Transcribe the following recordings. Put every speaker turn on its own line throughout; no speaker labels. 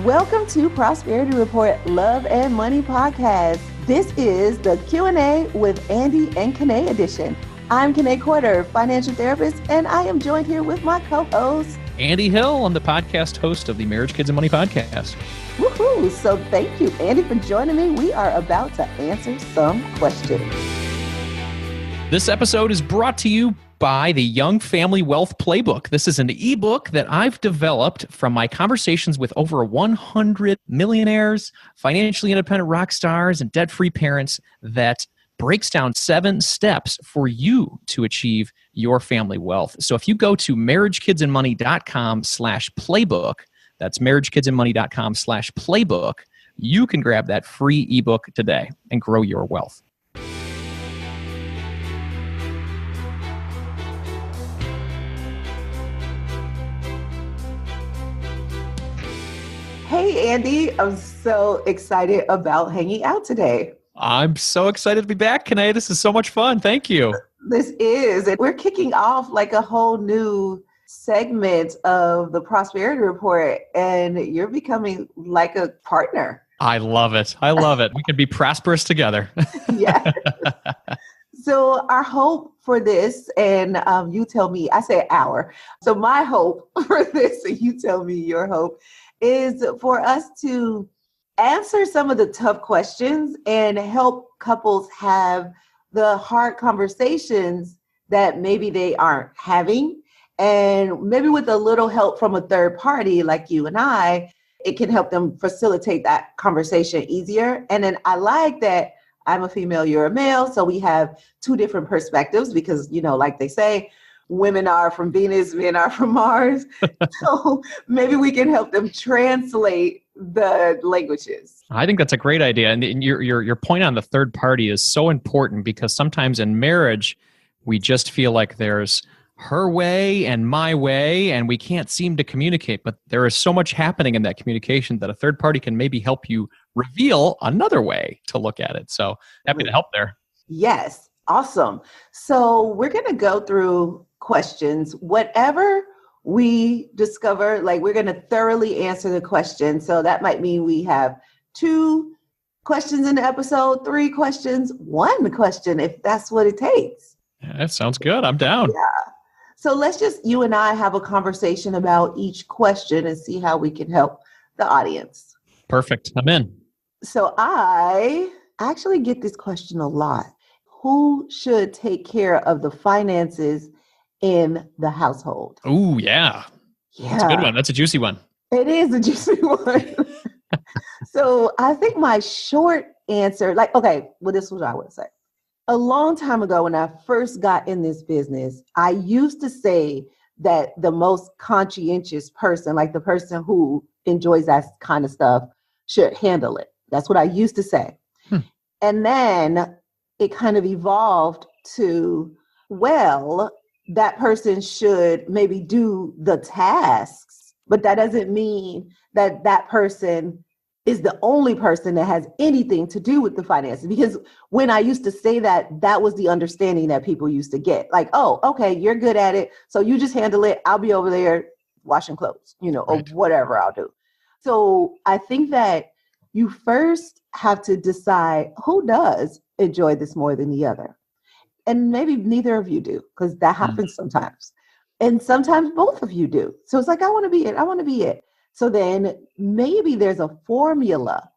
Welcome to Prosperity Report Love and Money Podcast. This is the Q&A with Andy and Kiné edition. I'm Kiné Quarter, financial therapist, and I am joined here with my co-host,
Andy Hill. I'm the podcast host of the Marriage, Kids, and Money podcast.
Woohoo! So thank you, Andy, for joining me. We are about to answer some questions.
This episode is brought to you by the Young Family Wealth Playbook. This is an ebook that I've developed from my conversations with over 100 millionaires, financially independent rock stars, and debt-free parents that breaks down 7 steps for you to achieve your family wealth. So if you go to marriagekidsandmoney.com/playbook, that's marriagekidsandmoney.com/playbook, you can grab that free ebook today and grow your wealth.
Hey, Andy, I'm so excited about hanging out today.
I'm so excited to be back, Kiné. This is so much fun. Thank you.
This is, and we're kicking off like a whole new segment of the Prosperity Report, and you're becoming like a partner.
I love it. I love it. We can be prosperous together.
Yeah. So our hope for this, and you tell me, I say our. So my hope for this, and you tell me your hope, is for us to answer some of the tough questions and help couples have the hard conversations that maybe they aren't having. And maybe with a little help from a third party like you and I, it can help them facilitate that conversation easier. And then I like that I'm a female, you're a male. So we have 2 different perspectives because, you know, like they say, women are from Venus, men are from Mars. So maybe we can help them translate the languages.
I think that's a great idea. And your point on the third party is so important because sometimes in marriage, we just feel like there's her way and my way, and we can't seem to communicate. But there is so much happening in that communication that a third party can maybe help you reveal another way to look at it. So happy to help there.
Yes. Awesome. So we're going to go through questions, whatever we discover, like we're going to thoroughly answer the question. So that might mean we have 2 questions in the episode, 3 questions, 1 question, if that's what it takes.
Yeah, that sounds good. I'm down.
Yeah. So let's just, you and I have a conversation about each question and see how we can help the audience.
Perfect. I'm in.
So I actually get this question a lot. Who should take care of the finances in the household?
Oh, yeah. That's a good one. That's a juicy one.
It is a juicy one. So I think my short answer, this is what I would say. A long time ago, when I first got in this business, I used to say that the most conscientious person, like the person who enjoys that kind of stuff, should handle it. That's what I used to say. And then it kind of evolved to, well, that person should maybe do the tasks, but that doesn't mean that that person is the only person that has anything to do with the finances. Because when I used to say that, that was the understanding that people used to get. Like, oh, okay, you're good at it, so you just handle it. I'll be over there washing clothes, right, or whatever I'll do. So I think that you first have to decide who does enjoy this more than the other. And maybe neither of you do, because that happens sometimes. And sometimes both of you do. So it's like, I want to be it. I want to be it. So then maybe there's a formula.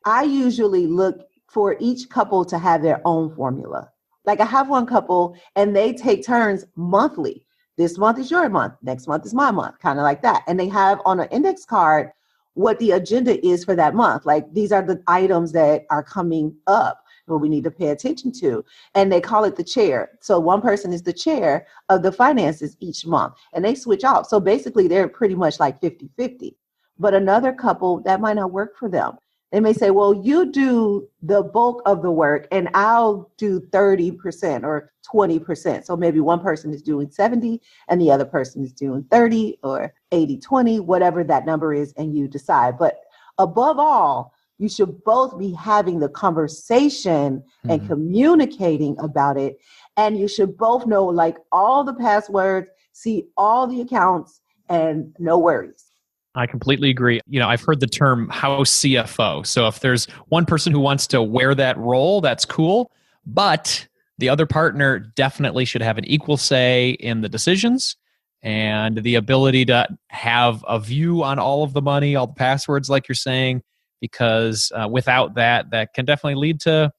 I usually look for each couple to have their own formula. Like I have one couple and they take turns monthly. This month is your month. Next month is my month, kind of like that. And they have on an index card what the agenda is for that month. Like these are the items that are coming up, what we need to pay attention to. And they call it the chair. So one person is the chair of the finances each month and they switch off. So basically they're pretty much like 50-50. But another couple, that might not work for them. They may say, well, you do the bulk of the work and I'll do 30% or 20%. So maybe one person is doing 70 and the other person is doing 30 or 80-20, whatever that number is, and you decide. But above all, you should both be having the conversation and communicating about it. And you should both know like all the passwords, see all the accounts, and no worries.
I completely agree. I've heard the term house CFO. So if there's one person who wants to wear that role, that's cool. But the other partner definitely should have an equal say in the decisions and the ability to have a view on all of the money, all the passwords, like you're saying, because without that, that can definitely lead to,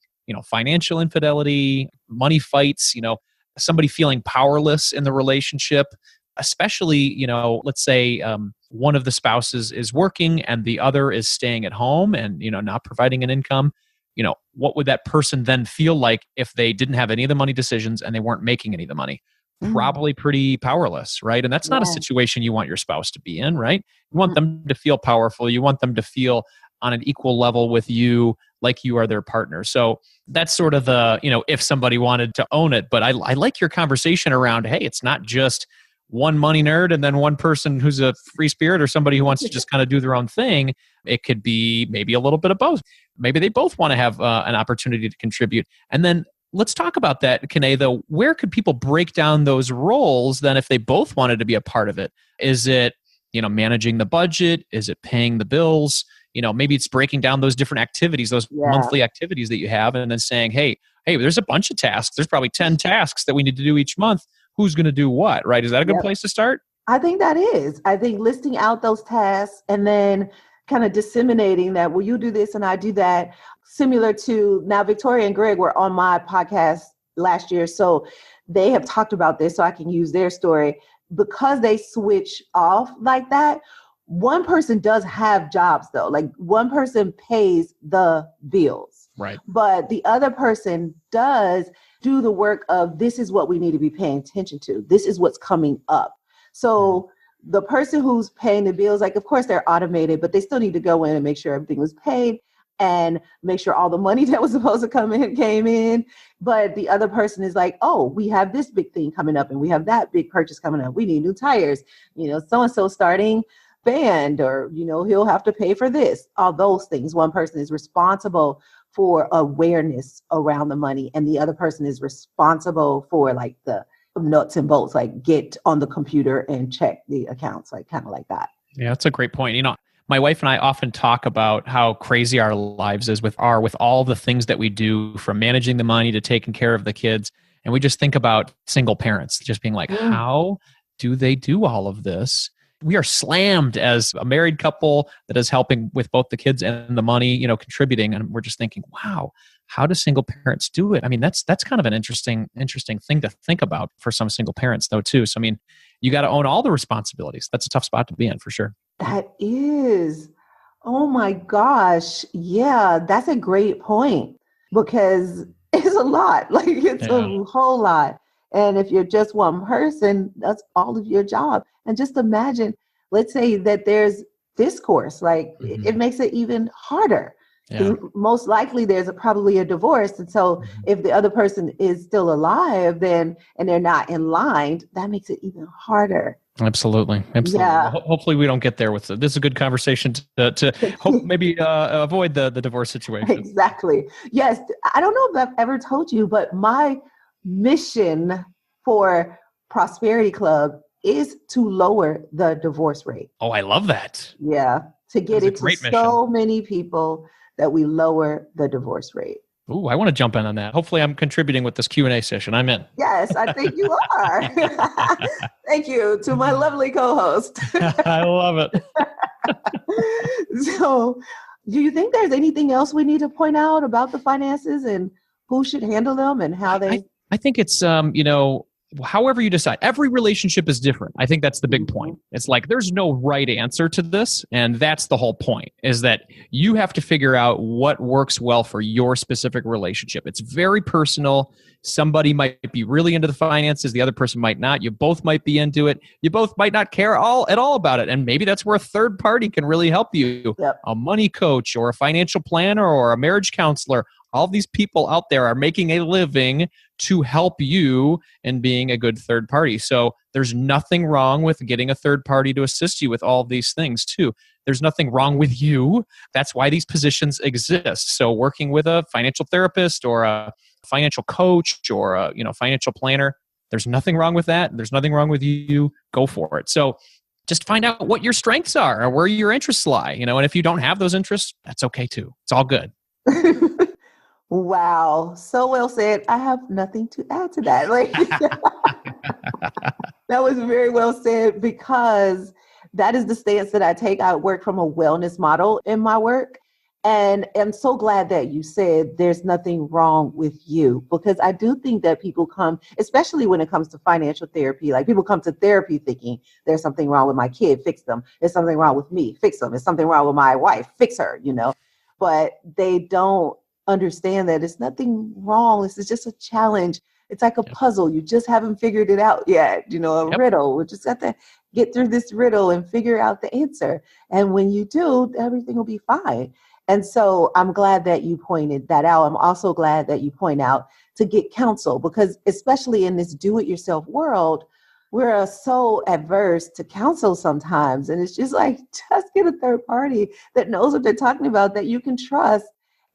financial infidelity, money fights, somebody feeling powerless in the relationship, especially, let's say one of the spouses is working and the other is staying at home and, not providing an income. What would that person then feel like if they didn't have any of the money decisions and they weren't making any of the money? Probably pretty powerless, right? And that's not a situation you want your spouse to be in, right? You want them to feel powerful. You want them to feel on an equal level with you, like you are their partner. So that's sort of the, if somebody wanted to own it. But I like your conversation around, hey, it's not just one money nerd and then one person who's a free spirit or somebody who wants to just kind of do their own thing. It could be maybe a little bit of both. Maybe they both want to have an opportunity to contribute. And then let's talk about that, Kiné, though. Where could people break down those roles then if they both wanted to be a part of it? Is it, managing the budget? Is it paying the bills? Maybe it's breaking down those different activities, those monthly activities that you have, and then saying, hey, there's a bunch of tasks. There's probably 10 tasks that we need to do each month. Who's going to do what, right? Is that a good place to start?
I think that is. I think listing out those tasks and then kind of disseminating that, well, you do this and I do that. Similar to now, Victoria and Greg were on my podcast last year. So they have talked about this, so I can use their story. Because they switch off like that, one person does have jobs though. Like one person pays the bills.
Right.
But the other person does do the work of, this is what we need to be paying attention to. This is what's coming up. So the person who's paying the bills, like, of course they're automated, but they still need to go in and make sure everything was paid and make sure all the money that was supposed to come in came in. But the other person is like, oh, we have this big thing coming up and we have that big purchase coming up. We need new tires, so-and-so starting band, or, he'll have to pay for this. All those things. One person is responsible for awareness around the money, and the other person is responsible for like the nuts and bolts, like get on the computer and check the accounts, like kind of like that.
Yeah, that's a great point. My wife and I often talk about how crazy our lives is with all the things that we do, from managing the money to taking care of the kids. And we just think about single parents just being like, how do they do all of this? We are slammed as a married couple that is helping with both the kids and the money, contributing. And we're just thinking, wow, how do single parents do it? I mean, that's kind of an interesting thing to think about for some single parents though, too. So, I mean, you got to own all the responsibilities. That's a tough spot to be in for sure.
That is. Oh my gosh. Yeah, that's a great point, because it's a lot. Like it's a whole lot. And if you're just one person, that's all of your job. And just imagine, let's say that there's discourse, like it makes it even harder. Most likely there's probably a divorce. And so if the other person is still alive and they're not in line, that makes it even harder.
Absolutely. Yeah. Hopefully we don't get there with it. This is a good conversation to hope maybe avoid the divorce situation.
Exactly. Yes. I don't know if I've ever told you, but my mission for Prosperity Club is to lower the divorce rate.
Oh, I love that.
Yeah. To get it to so many people that we lower the divorce rate.
Ooh, I want to jump in on that. Hopefully I'm contributing with this Q&A session. I'm in.
Yes, I think you are. Thank you to my lovely co-host.
I love it.
So, do you think there's anything else we need to point out about the finances and who should handle them and how they...
I think it's, however you decide. Every relationship is different. I think that's the big point. It's like there's no right answer to this. And that's the whole point, is that you have to figure out what works well for your specific relationship. It's very personal. Somebody might be really into the finances. The other person might not. You both might be into it. You both might not care at all about it. And maybe that's where a third party can really help you.
Yep.
A money coach or a financial planner or a marriage counselor. All these people out there are making a living to help you in being a good third party. So there's nothing wrong with getting a third party to assist you with all of these things too. There's nothing wrong with you. That's why these positions exist. So working with a financial therapist or a financial coach or a financial planner, there's nothing wrong with that. There's nothing wrong with you. Go for it. So just find out what your strengths are or where your interests lie, and if you don't have those interests, that's okay too. It's all good.
Wow. So well said. I have nothing to add to that. Like that was very well said because that is the stance that I take. I work from a wellness model in my work. And I'm so glad that you said there's nothing wrong with you, because I do think that people come, especially when it comes to financial therapy, like people come to therapy thinking there's something wrong with my kid, fix them. There's something wrong with me, fix them. There's something wrong with my wife, fix her, but they don't understand that it's nothing wrong. This is just a challenge. It's like a puzzle. You just haven't figured it out yet, a riddle. We just got to get through this riddle and figure out the answer. And when you do, everything will be fine. And so I'm glad that you pointed that out. I'm also glad that you point out to get counsel, because especially in this do-it-yourself world, we're so adverse to counsel sometimes. And it's just like, just get a third party that knows what they're talking about, that you can trust,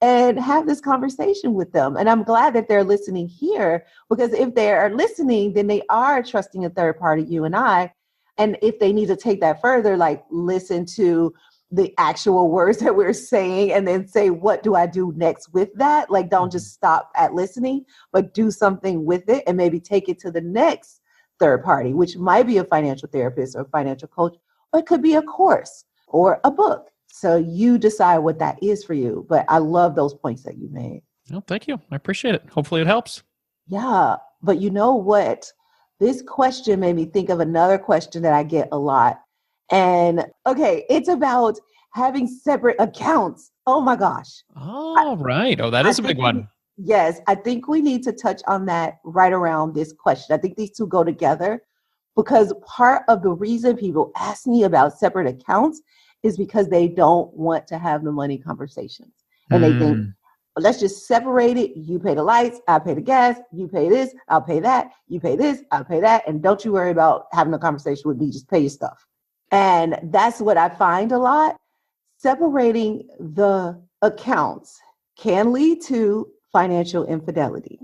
and have this conversation with them. And I'm glad that they're listening here, because if they are listening, then they are trusting a third party, you and I. And if they need to take that further, like listen to the actual words that we're saying and then say, what do I do next with that? Like, don't just stop at listening, but do something with it and maybe take it to the next third party, which might be a financial therapist or a financial coach, or it could be a course or a book. So you decide what that is for you. But I love those points that you made.
Oh, thank you. I appreciate it. Hopefully it helps.
Yeah. But you know what? This question made me think of another question that I get a lot. And okay, it's about having separate accounts. Oh my gosh.
All right. Oh, that is a big one.
Yes, I think we need to touch on that right around this question. I think these two go together, because part of the reason people ask me about separate accounts is because they don't want to have the money conversations. And they think, well, let's just separate it. You pay the lights, I pay the gas, you pay this, I'll pay that, you pay this, I'll pay that. And don't you worry about having a conversation with me, just pay your stuff. And that's what I find a lot. Separating the accounts can lead to financial infidelity.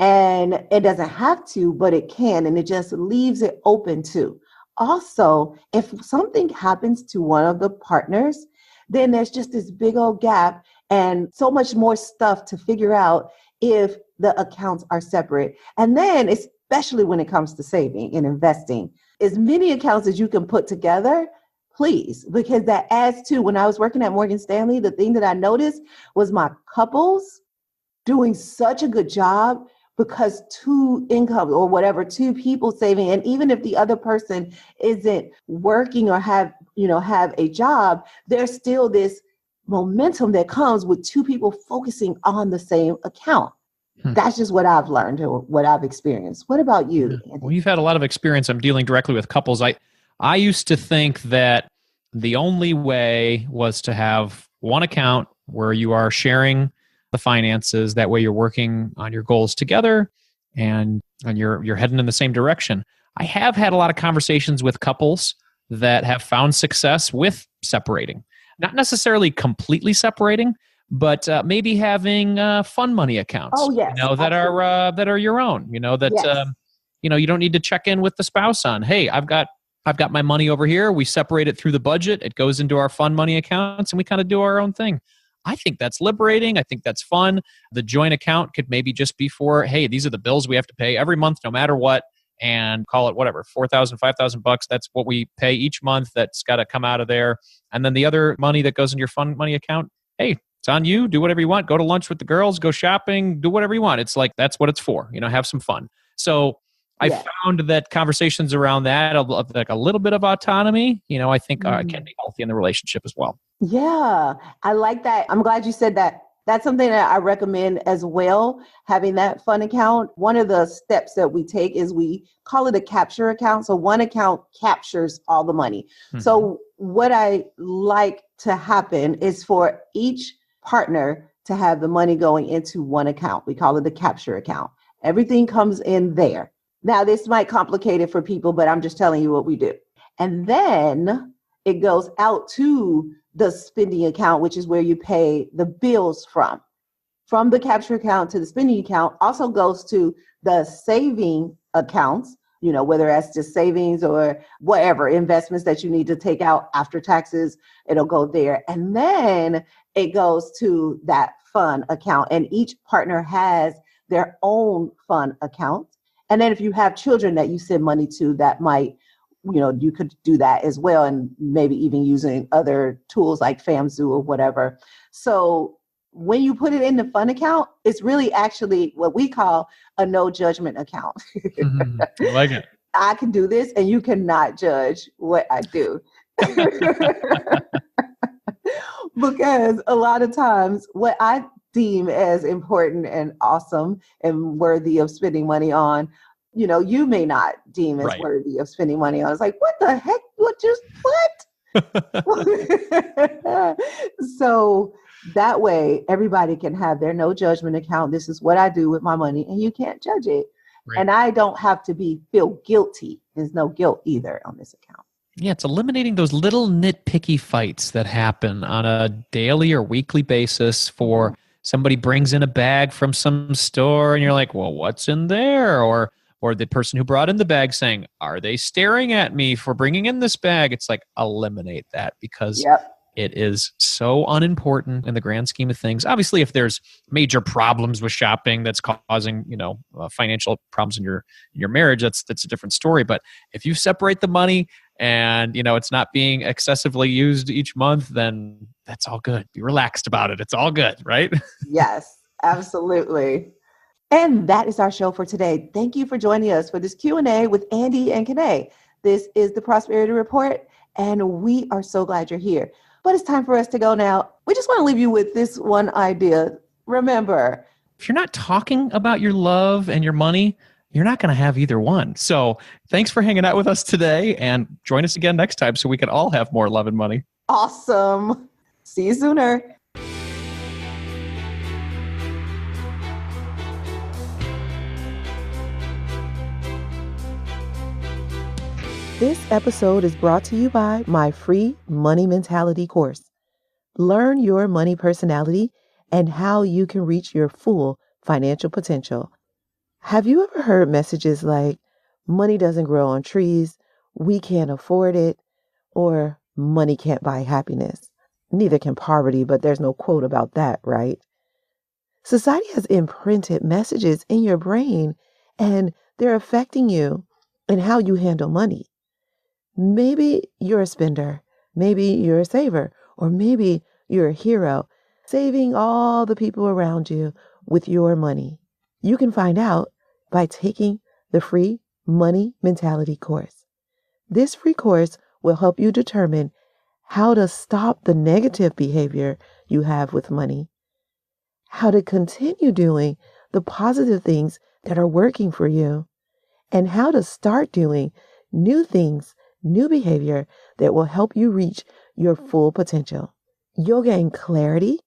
And it doesn't have to, but it can. And it just leaves it open to. Also, if something happens to one of the partners, then there's just this big old gap and so much more stuff to figure out if the accounts are separate. And then, especially when it comes to saving and investing, as many accounts as you can put together, please, because that adds to, when I was working at Morgan Stanley, the thing that I noticed was my couples doing such a good job, because two income or whatever, two people saving. And even if the other person isn't working or have a job, there's still this momentum that comes with two people focusing on the same account. That's just what I've learned or what I've experienced. What about you, Andy?
Well, you've had a lot of experience. I'm dealing directly with couples. I used to think that the only way was to have one account where you are sharing the finances. That way you're working on your goals together and you're heading in the same direction. I have had a lot of conversations with couples that have found success with separating. Not necessarily completely separating, but maybe having fund money accounts.
Oh, yes,
that are your own.
Yes.
You don't need to check in with the spouse on, hey, I've got my money over here. We separate it through the budget. It goes into our fund money accounts, and we kind of do our own thing. I think that's liberating. I think that's fun. The joint account could maybe just be for, hey, these are the bills we have to pay every month, no matter what, and call it whatever, $4,000, $5,000. That's what we pay each month. That's got to come out of there. And then the other money that goes in your fund money account, hey, it's on you. Do whatever you want. Go to lunch with the girls. Go shopping. Do whatever you want. It's like, that's what it's for. Have some fun. So I found that conversations around that, like a little bit of autonomy, I think can be healthy in the relationship as well.
Yeah, I like that. I'm glad you said that. That's something that I recommend as well, having that fund account. One of the steps that we take is we call it a capture account. So one account captures all the money. Mm-hmm. So what I like to happen is for each partner to have the money going into one account. We call it the capture account. Everything comes in there. Now, this might complicate it for people, but I'm just telling you what we do. And then it goes out to the spending account, which is where you pay the bills from. From the capture account to the spending account also goes to the saving accounts, whether that's just savings or whatever investments that you need to take out after taxes, it'll go there. And then it goes to that fund account, and each partner has their own fund account. And then if you have children that you send money to, that might, you could do that as well. And maybe even using other tools like FamZoo or whatever. So when you put it in the fund account, it's really actually what we call a no judgment account.
I like it.
I can do this and you cannot judge what I do. Because a lot of times what I deem as important and awesome and worthy of spending money on, you may not deem as worthy of spending money on. It's like, what the heck? What? So that way everybody can have their no judgment account. This is what I do with my money, and you can't judge it. Right. And I don't have to feel guilty. There's no guilt either on this account.
Yeah, it's eliminating those little nitpicky fights that happen on a daily or weekly basis for somebody brings in a bag from some store and you're like, well, what's in there? Or the person who brought in the bag saying, are they staring at me for bringing in this bag? It's like, eliminate that, because it is so unimportant in the grand scheme of things. Obviously, if there's major problems with shopping that's causing, financial problems in your marriage, that's a different story. But if you separate the money and, it's not being excessively used each month, then that's all good. Be relaxed about it. It's all good, right?
Yes, absolutely. And that is our show for today. Thank you for joining us for this Q&A with Andy and Kiné. This is the Prosperity Report, and we are so glad you're here. But it's time for us to go now. We just want to leave you with this one idea. Remember,
if you're not talking about your love and your money, you're not going to have either one. So thanks for hanging out with us today, and join us again next time so we can all have more love and money.
Awesome. See you sooner. This episode is brought to you by my free Money Mentality course. Learn your money personality and how you can reach your full financial potential. Have you ever heard messages like, money doesn't grow on trees, we can't afford it, or money can't buy happiness? Neither can poverty, but there's no quote about that, right? Society has imprinted messages in your brain, and they're affecting you and how you handle money. Maybe you're a spender, maybe you're a saver, or maybe you're a hero, saving all the people around you with your money. You can find out by taking the free Money Mentality course. This free course will help you determine how to stop the negative behavior you have with money, how to continue doing the positive things that are working for you, and how to start doing new things, new behavior that will help you reach your full potential. You'll gain clarity,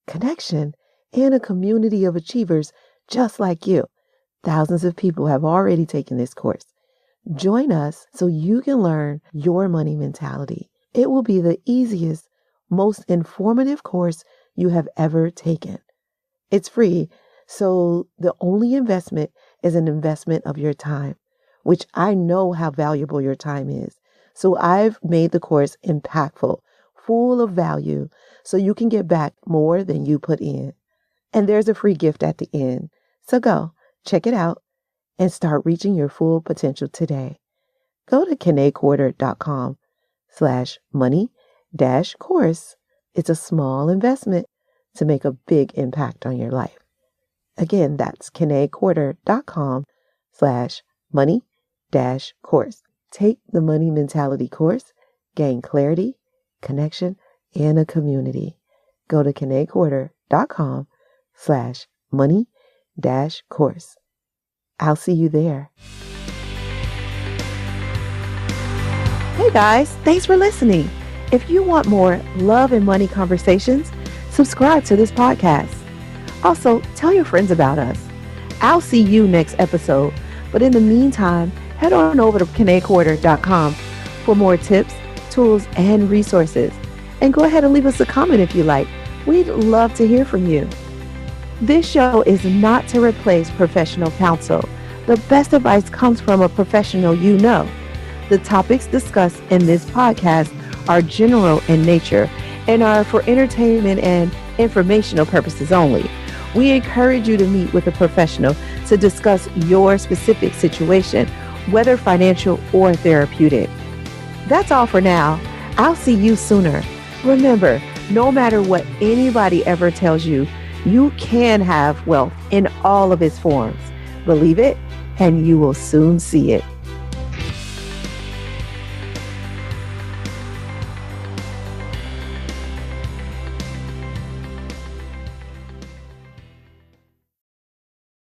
connection, and a community of achievers just like you. Thousands of people have already taken this course. Join us so you can learn your money mentality. It will be the easiest, most informative course you have ever taken. It's free, so the only investment is an investment of your time, which I know how valuable your time is. So I've made the course impactful, full of value, so you can get back more than you put in. And there's a free gift at the end. So go, check it out, and start reaching your full potential today. Go to kinequarter.com/money-course. It's a small investment to make a big impact on your life. Again, that's kinequarter.com/money-course. Take the Money Mentality course, gain clarity, connection, and a community. Go to kinequarter.com/money-course. I'll see you there. Hey guys, thanks for listening. If you want more love and money conversations, subscribe to this podcast. Also, tell your friends about us. I'll see you next episode. But in the meantime, head on over to kinequarter.com for more tips, tools, and resources. And go ahead and leave us a comment if you like. We'd love to hear from you. This show is not to replace professional counsel, the best advice comes from a professional you know. The topics discussed in this podcast are general in nature and are for entertainment and informational purposes only. We encourage you to meet with a professional to discuss your specific situation, whether financial or therapeutic. That's all for now. I'll see you sooner. Remember, no matter what anybody ever tells you, you can have wealth in all of its forms. Believe it, and you will soon see it.